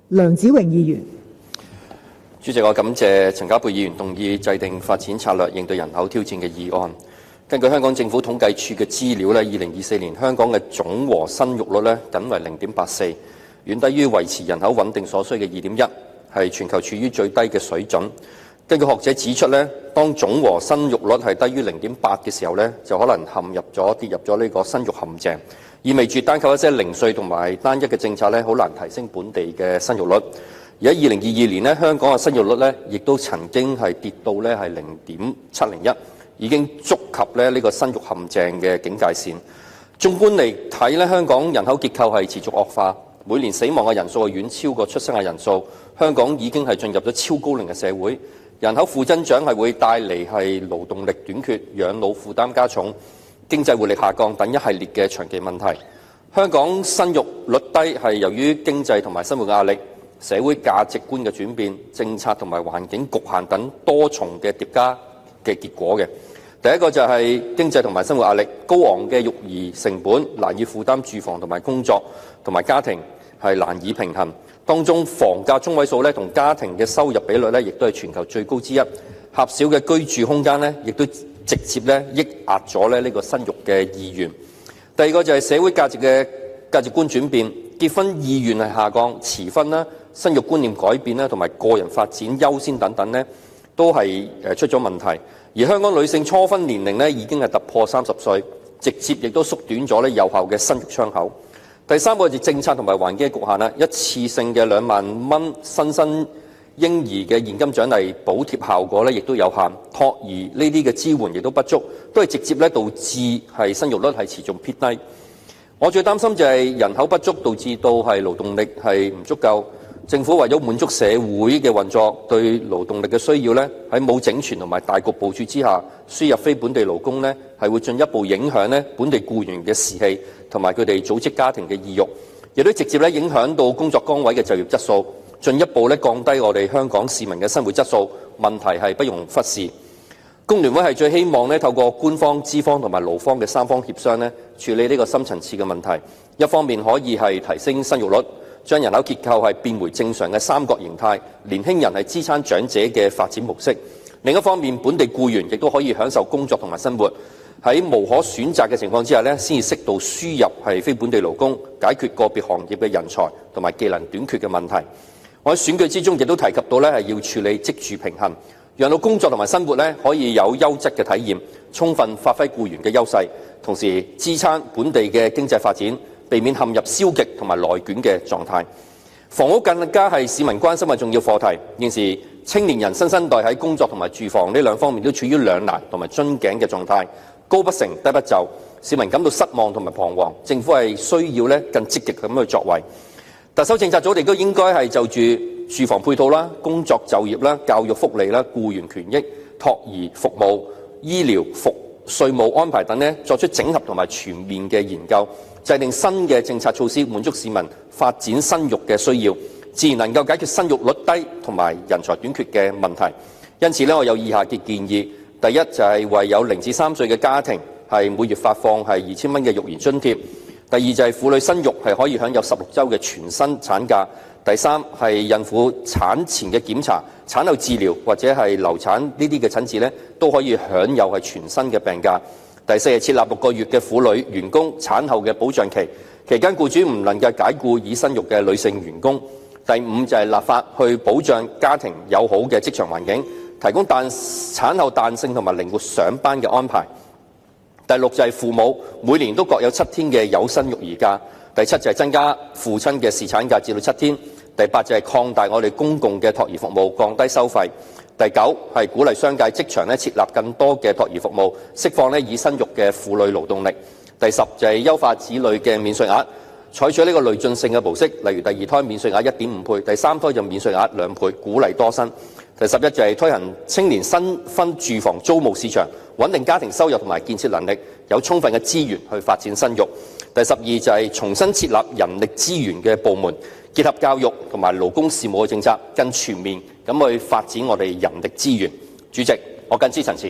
梁子穎議員。主席，我感謝陳家珮議員動議制定發展策略應對人口挑戰嘅議案。根據香港政府統計處嘅資料，2024年香港嘅總和生育率僅為 0.84， 遠低於維持人口穩定所需嘅 2.1， 係全球處於最低嘅水準。根據學者指出，當總和生育率係低於 0.8 嘅時候，就可能跌入咗呢個生育陷阱，意味住單靠一些零碎同埋單一嘅政策好難提升本地嘅生育率。而喺2022年香港嘅生育率亦都曾經係跌到係 0.701， 已經觸及呢個生育陷阱嘅警戒線。縱觀嚟睇香港人口結構係持續惡化，每年死亡嘅人數係遠超過出生嘅人數，香港已經係進入咗超高齡嘅社會，人口負增長係會帶嚟係勞動力短缺、養老負擔加重、經濟活力下降等一系列嘅長期問題。香港生育率低係由於經濟同埋生活壓力、社會價值觀嘅轉變、政策同埋環境局限等多重嘅疊加嘅結果嘅。第一個就係經濟同埋生活壓力，高昂嘅育兒成本難以負擔住房同埋工作同埋家庭係難以平衡。當中房價中位數同家庭嘅收入比率亦都係全球最高之一。狹小嘅居住空間亦都直接抑壓咗呢個生育嘅意願。第二個就係社會價值觀轉變，結婚意願係下降，遲婚生育觀念改變同埋個人發展優先等等都係出咗問題。而香港女性初婚年齡已經係突破30歲，直接亦都縮短咗有效嘅生育窗口。第三個就係政策同埋環境嘅局限一次性嘅2萬蚊新生嬰兒嘅現金獎勵補貼效果亦都有限，托兒呢啲嘅支援亦都不足，都係直接導致係生育率係持續偏低。我最擔心就係人口不足導致到係勞動力係唔足夠。政府為咗滿足社會嘅運作，對勞動力嘅需要喺冇整全同埋大局部署之下，輸入非本地勞工係會進一步影響本地僱員嘅士氣同埋佢哋組織家庭嘅意欲，亦都直接影響到工作崗位嘅就業質素，進一步降低我哋香港市民嘅生活質素。問題係不容忽視。工聯會係最希望透過官方、資方同埋勞方嘅三方協商處理呢個深層次嘅問題。一方面可以係提升生育率，將人口結構係變回正常嘅三角形態，年輕人係支撐長者嘅發展模式。另一方面，本地僱員亦都可以享受工作同埋生活。喺無可選擇嘅情況之下先至適度輸入係非本地勞工，解決個別行業嘅人才同埋技能短缺嘅問題。我喺選舉之中亦都提及到係要處理職住平衡，讓到工作同埋生活可以有優質嘅體驗，充分發揮僱員嘅優勢，同時支撐本地嘅經濟發展，避免陷入消極同埋內捲嘅狀態。房屋更加係市民關心嘅重要課題。現時青年人新生代喺工作同埋住房呢兩方面都處於兩難同埋樽頸嘅狀態，高不成低不就，市民感到失望同埋彷徨。政府係需要更積極咁去作為。特首政策組亦都應該係就住住房配套啦、工作就業啦、教育福利啦、僱員權益、托兒服務、醫療稅務安排等作出整合同埋全面嘅研究，制定新嘅政策措施，滿足市民發展生育嘅需要，自然能夠解決生育率低同埋人才短缺嘅問題。因此我有以下嘅建議：第一就係為有0至3歲嘅家庭係每月發放係2000蚊嘅育兒津貼；第二就係婦女生育係可以享有16週嘅全薪產假；第三係孕婦產前嘅檢查、產後治療或者係流產呢啲嘅診治都可以享有係全薪嘅病假；第四係設立6個月嘅婦女員工產後嘅保障期，期間僱主唔能夠解僱已生育嘅女性員工；第五就係立法去保障家庭友好嘅職場環境，提供產後彈性同埋靈活上班嘅安排；第六就係父母每年都各有7天嘅有薪育兒假；第七就係增加父親嘅侍產假至到7天；第八就係擴大我哋公共嘅托兒服務，降低收費；第九係鼓勵商界職場設立更多嘅托兒服務，釋放已生育嘅婦女勞動力；第十就係優化子女嘅免稅額，採取呢個累進性嘅模式，例如第二胎免稅額1.5倍，第三胎就免稅額2倍，鼓勵多生。第11就係推行青年新婚住房租務市場，穩定家庭收入同埋建設能力，有充分嘅資源去發展生育。第12就係重新設立人力資源嘅部門，結合教育同埋勞工事務嘅政策，更全面咁去發展我哋人力資源。主席，我謹此陳辭。